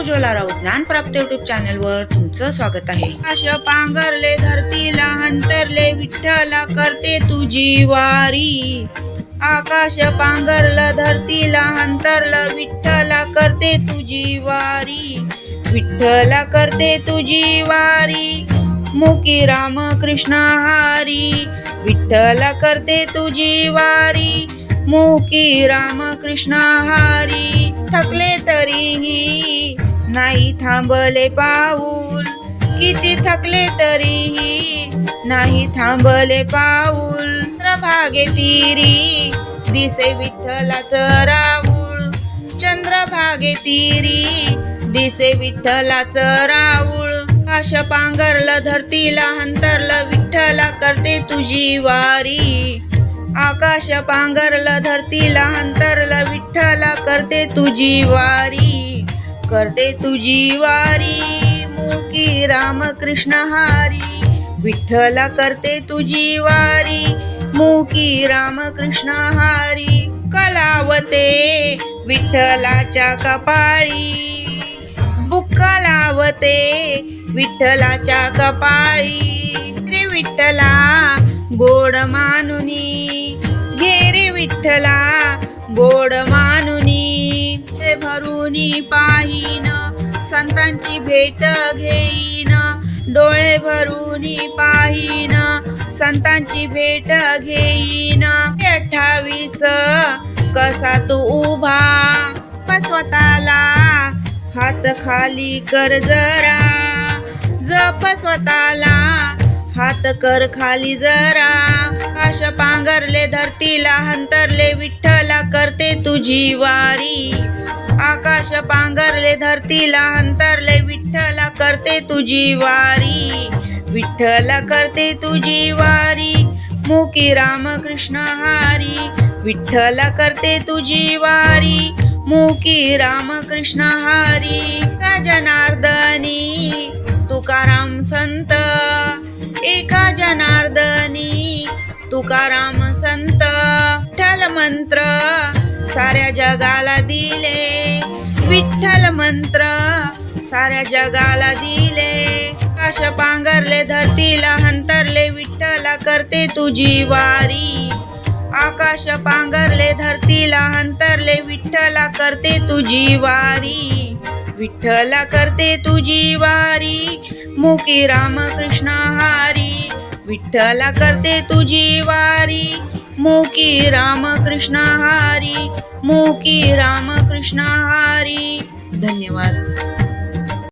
Ujjwala Raut ज्ञानप्राप्ती YouTube चॅनलवर तुमचं स्वागत आहे. आकाश पांघरले धरतीला हंतरले विठ्ठला करते तुझी वारी. आकाश पांघरलं धरतीला हंतरलं विठ्ठला करते तुझी वारी. विठ्ठला करते तुझी वारी मुकी राम कृष्ण हारी. विठ्ठला करते तुझी वारी मुकी राम कृष्ण हारी. थकले तरीही नाही थांबले पाऊल. किती थकले तरीही नाही थांबले पाऊल. चंद्रभागे तीरी दिसे विठ्ठलाचं राऊळ. चंद्रभागे तीरी दिसे विठ्ठलाचं राऊळ. आकाश पांघरलं धरतीला हंतरलं विठ्ठला करते तुझी वारी. आकाश पांघरलं धरतीला हंतरलं विठ्ठला करते तुझी वारी. करते तुझी वारी मुकी राम कृष्ण हारी. विठ्ठला करते तुझी वारी मुकी राम कृष्ण हारी. कलावते विठ्ठलाच्या कपाळी. बुक्का लावते विठ्ठलाच्या कपाळी. रे विठ्ठला गोड मानुनी घे रे विठ्ठला गोड मानुनी. डोळे भरूनी पाहीन संतांची भेट घेईन. डोळे भरूनी पाहीन संतांची भेट घेईन. 28 कसा तू उभा स्वतःला हात खाली कर जरा. जप स्वतःला हात कर खाली जरा. आकाश पांघरले धरतीला हंतरले विठ्ठला करते तुझी वारी. आकाश पांघरले धरतीला हंतरले विठ्ठला करते तुझी वारी. विठ्ठला करते तुझी वारी मुकी राम कृष्ण हारी. विठ्ठला करते तुझी वारी मुकी राम कृष्ण हारी. का जनार्दनी तुकाराम संत. एका जनार्दनी तुकाराम संत. विठ्ठल मंत्र साऱ्या जगाला दिले. विठ्ठल मंत्र साऱ्या जगाला दिले. आकाश पांघरले धरतीला हंतरले विठ्ठला करते तुझी वारी. आकाश पांघरले धरतीला हंतरले विठ्ठला करते तुझी वारी. विठ्ठला करते तुझी वारी मुकी राम कृष्ण हारी. विठ्ठला करते तुझी वारी मुकी राम कृष्ण हारी. मुकी राम कृष्ण हारी. धन्यवाद.